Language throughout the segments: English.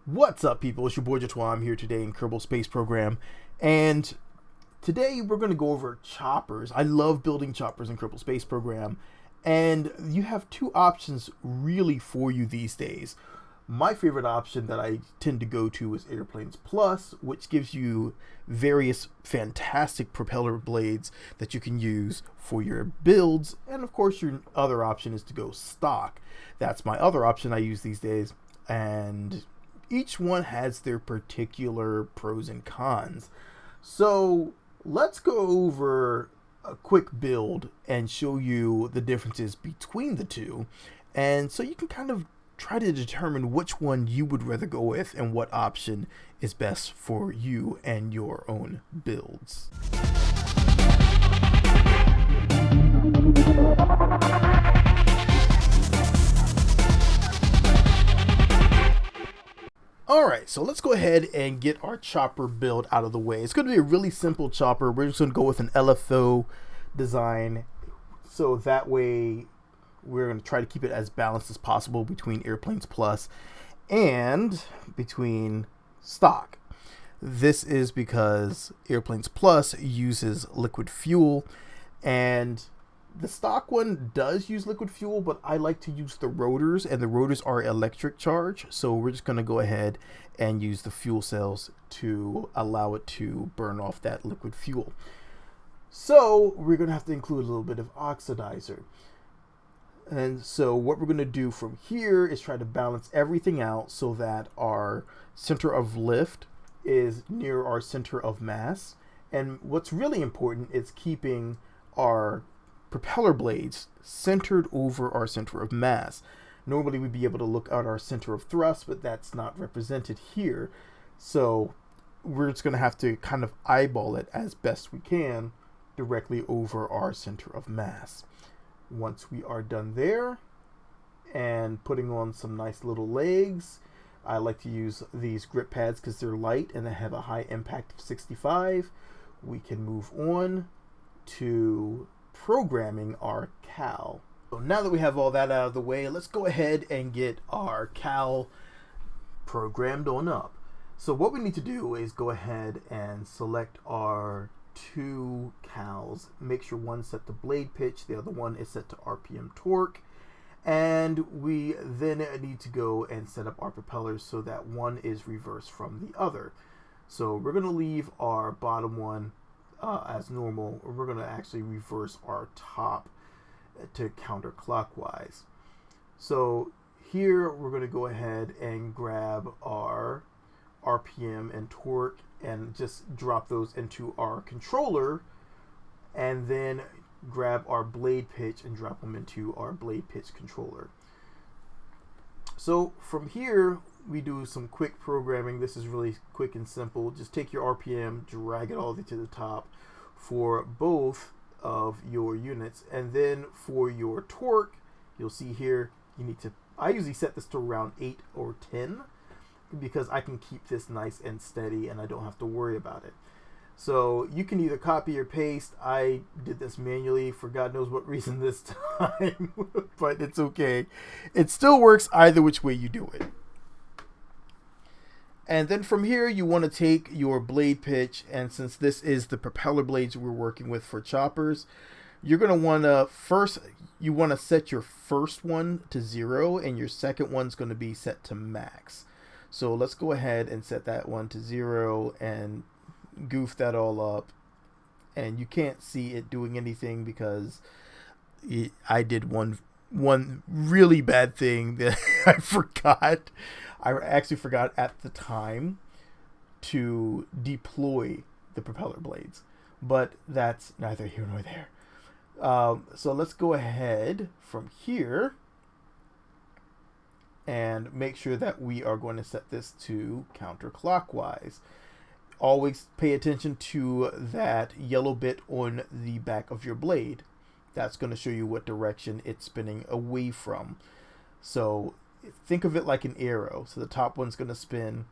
What's up, people? It's your boy Jatwa. I'm here today in Kerbal Space Program, and today we're going to go over choppers. I love building choppers in Kerbal Space Program, and you have two options really for you these days. My favorite option that I tend to go to is Airplanes Plus, which gives you various fantastic propeller blades that you can use for your builds, and of course your other option is to go stock. That's my other option I use these days, and each one has their particular pros and cons. So let's go over a quick build and show you the differences between the two. And so you can kind of try to determine which one you would rather go with and what option is best for you and your own builds. Alright, so let's go ahead and get our chopper build out of the way. It's going to be a really simple chopper. We're just going to go with an LFO design, so that way we're going to try to keep it as balanced as possible between Airplanes Plus and between stock. This is because Airplanes Plus uses liquid fuel, and the stock one does use liquid fuel, but I like to use the rotors, and the rotors are electric charge, so we're just going to go ahead and use the fuel cells to allow it to burn off that liquid fuel. So we're going to have to include a little bit of oxidizer. And so what we're going to do from here is try to balance everything out so that our center of lift is near our center of mass. And what's really important is keeping our propeller blades centered over our center of mass. Normally we'd be able to look at our center of thrust, but that's not represented here. So we're just going to have to kind of eyeball it as best we can directly over our center of mass. Once we are done there and putting on some nice little legs, I like to use these grip pads because they're light and they have a high impact of 65. We can move on to programming our cal. So now that we have all that out of the way, let's go ahead and get our cal programmed on up. So what we need to do is go ahead and select our two cals. Make sure one's set to blade pitch, the other one is set to RPM torque, and we then need to go and set up our propellers so that one is reversed from the other. So we're going to leave our bottom one as normal, or we're going to actually reverse our top to counterclockwise. So here we're going to go ahead and grab our RPM and torque and just drop those into our controller, and then grab our blade pitch and drop them into our blade pitch controller. So from here we do some quick programming. This is really quick and simple. Just take your RPM, drag it all the way to the top for both of your units, and then for your torque, you'll see here you need to, I usually set this to around 8 or 10 because I can keep this nice and steady and I don't have to worry about it. So you can either copy or paste. I did this manually for God knows what reason this time, but it's okay. It still works either which way you do it. And then from here, you want to take your blade pitch, and since this is the propeller blades we're working with for choppers, you're going to want to you want to set your first one to 0, and your second one's going to be set to max. So let's go ahead and set that one to 0 and goof that all up. And you can't see it doing anything because I did one really bad thing that I forgot. I actually forgot at the time to deploy the propeller blades, but that's neither here nor there. So let's go ahead from here and make sure that we are going to set this to counterclockwise. Always pay attention to that yellow bit on the back of your blade. That's going to show you what direction it's spinning away from. So think of it like an arrow. So the top one's going to spin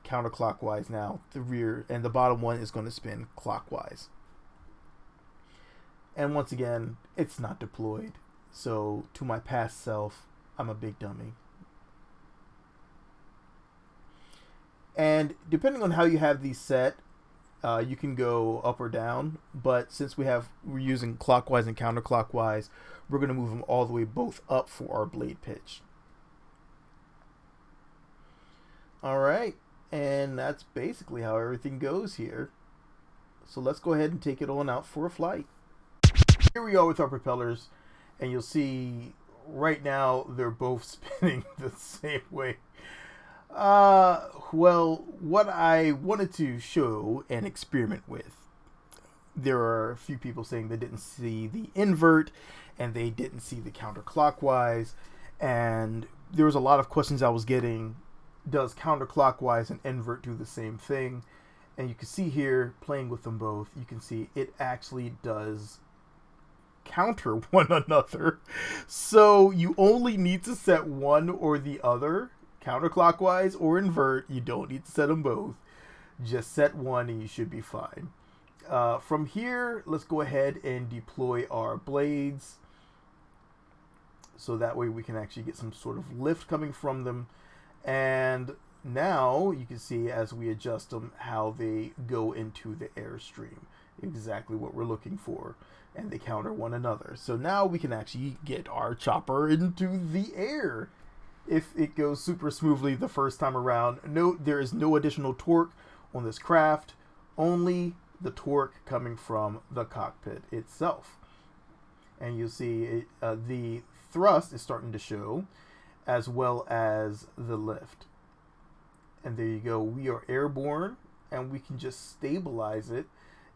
counterclockwise now, the rear, and the bottom one is going to spin clockwise. And once again, it's not deployed. So to my past self, I'm a big dummy. And depending on how you have these set, you can go up or down. But since we're using clockwise and counterclockwise, we're going to move them all the way both up for our blade pitch. All right, and that's basically how everything goes here. So let's go ahead and take it on out for a flight. Here we are with our propellers, and you'll see right now they're both spinning the same way. Well, what I wanted to show and experiment with, there are a few people saying they didn't see the invert and they didn't see the counterclockwise, and there was a lot of questions I was getting. Does counterclockwise and invert do the same thing? And you can see here, playing with them both, you can see it actually does counter one another. So you only need to set one or the other, counterclockwise or invert. You don't need to set them both. Just set one and you should be fine. From here, let's go ahead and deploy our blades, so that way we can actually get some sort of lift coming from them. And now you can see, as we adjust them, how they go into the airstream. Exactly what we're looking for. And they counter one another. So now we can actually get our chopper into the air if it goes super smoothly the first time around. Note there is no additional torque on this craft, only the torque coming from the cockpit itself. And you'll see the thrust is starting to show, as well as the lift. And there you go. We are airborne, and we can just stabilize it,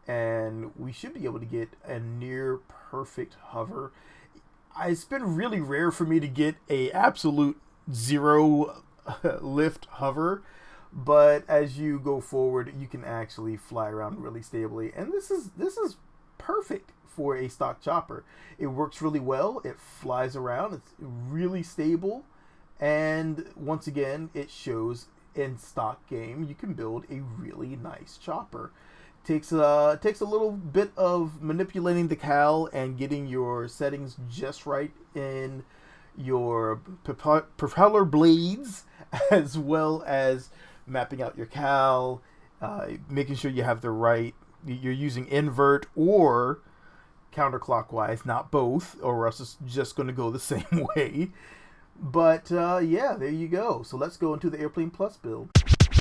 and we should be able to get a near perfect hover. It's been really rare for me to get a absolute zero lift hover, but as you go forward, you can actually fly around really stably, and this is perfect for a stock chopper. It works really well. It flies around. It's really stable. And once again, it shows in stock game you can build a really nice chopper. Takes a little bit of manipulating the cal and getting your settings just right in your propeller blades, as well as mapping out your cal, making sure you have the right, you're using invert or counterclockwise, not both, or else it's just going to go the same way. But yeah, there you go. So let's go into the Airplane Plus build.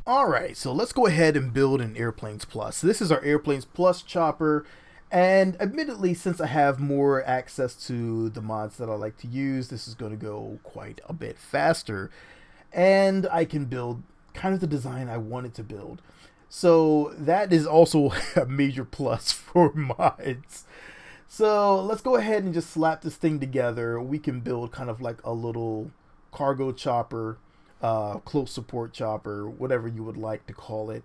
Alright, so let's go ahead and build an Airplanes Plus. This is our Airplanes Plus chopper, and admittedly, since I have more access to the mods that I like to use, this is going to go quite a bit faster, and I can build kind of the design I wanted to build. So that is also a major plus for mods. So let's go ahead and just slap this thing together. We can build kind of like a little cargo chopper, close support chopper, whatever you would like to call it.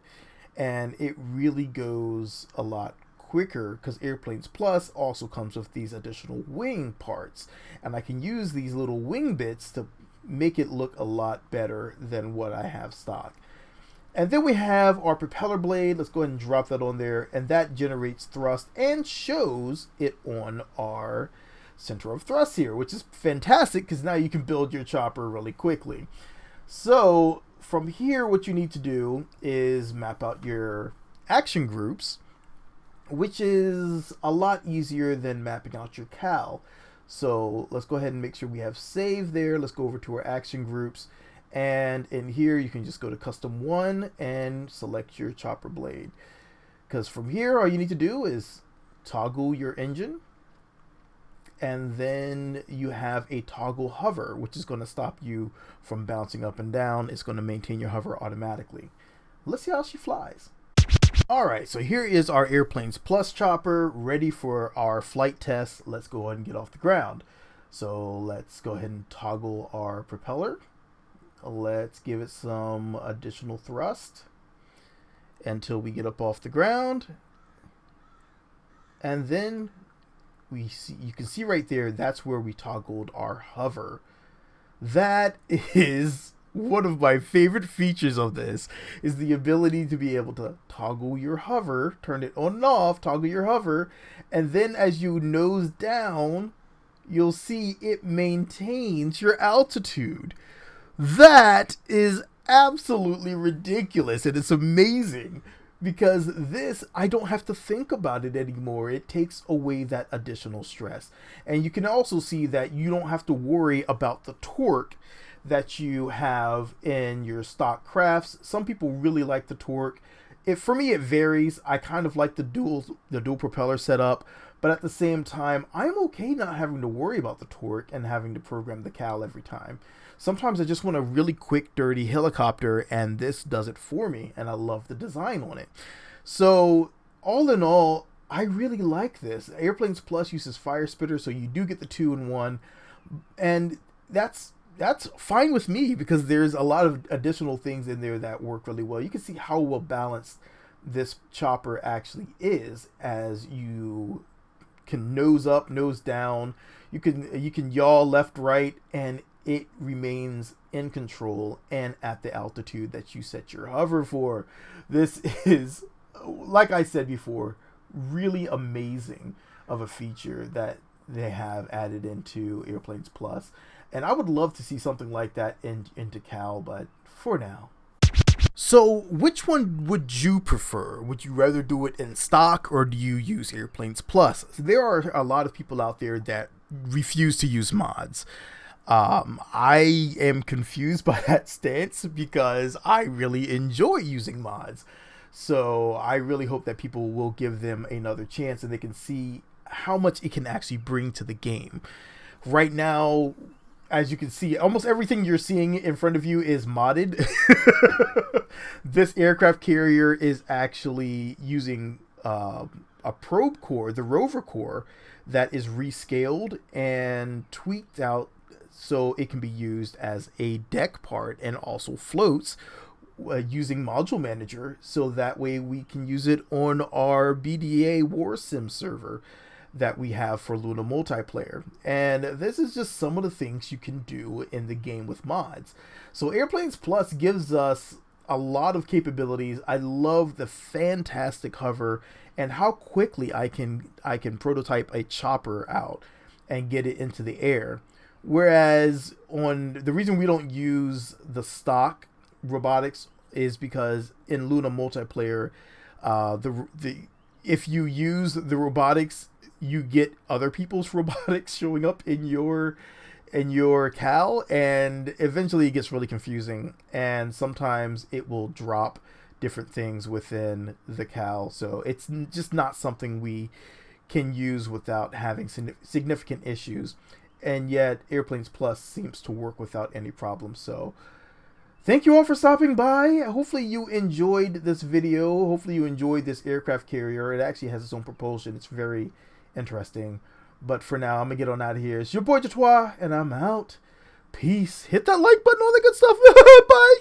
And it really goes a lot quicker because Airplanes Plus also comes with these additional wing parts. And I can use these little wing bits to make it look a lot better than what I have stock. And then we have our propeller blade. Let's go ahead and drop that on there. And that generates thrust and shows it on our center of thrust here, which is fantastic because now you can build your chopper really quickly. So from here, what you need to do is map out your action groups, which is a lot easier than mapping out your cal. So let's go ahead and make sure we have save there. Let's go over to our action groups. And in here, you can just go to custom 1 and select your chopper blade. Because from here, all you need to do is toggle your engine. And then you have a toggle hover, which is going to stop you from bouncing up and down. It's going to maintain your hover automatically. Let's see how she flies. Alright, so here is our Airplanes Plus chopper ready for our flight test. Let's go ahead and get off the ground. So let's go ahead and toggle our propeller. Let's give it some additional thrust until we get up off the ground. And then you can see right there, that's where we toggled our hover. That is one of my favorite features of this, is the ability to be able to toggle your hover, turn it on and off, toggle your hover, and then as you nose down, you'll see it maintains your altitude. That is absolutely ridiculous, and it's amazing because this, I don't have to think about it anymore. It takes away that additional stress. And you can also see that you don't have to worry about the torque that you have in your stock crafts. Some people really like the torque. For me, it varies. I kind of like the dual propeller setup, but at the same time, I'm okay not having to worry about the torque and having to program the cal every time. Sometimes I just want a really quick, dirty helicopter, and this does it for me, and I love the design on it. So, all in all, I really like this. Airplanes Plus uses Fire Spitter, so you do get the 2-in-1, and that's fine with me because there's a lot of additional things in there that work really well. You can see how well balanced this chopper actually is, as you can nose up, nose down. You can yaw left, right, and it remains in control and at the altitude that you set your hover for. This is, like I said before, really amazing of a feature that they have added into Airplanes Plus. And I would love to see something like that into Cal, but for now. So, which one would you prefer? Would you rather do it in stock, or do you use Airplanes Plus? So there are a lot of people out there that refuse to use mods. I am confused by that stance because I really enjoy using mods. So I really hope that people will give them another chance and they can see how much it can actually bring to the game. Right now, as you can see, almost everything you're seeing in front of you is modded. This aircraft carrier is actually using a probe core, the rover core, that is rescaled and tweaked out so it can be used as a deck part and also floats using Module Manager, so that way we can use it on our BDA War Sim server that we have for Luna Multiplayer. And this is just some of the things you can do in the game with mods. So Airplanes Plus gives us a lot of capabilities. I love the fantastic hover and how quickly I can prototype a chopper out and get it into the air. Whereas the reason we don't use the stock robotics is because in Luna Multiplayer, if you use the robotics, you get other people's robotics showing up in your cal, and eventually it gets really confusing, and sometimes it will drop different things within the cal. So it's just not something we can use without having significant issues. And yet Airplanes Plus seems to work without any problem. So thank you all for stopping by. Hopefully you enjoyed this video. Hopefully you enjoyed this aircraft carrier. It actually has its own propulsion. It's very interesting. But for now, I'm going to get on out of here. It's your boy Jatois, and I'm out. Peace. Hit that like button, all that good stuff. Bye.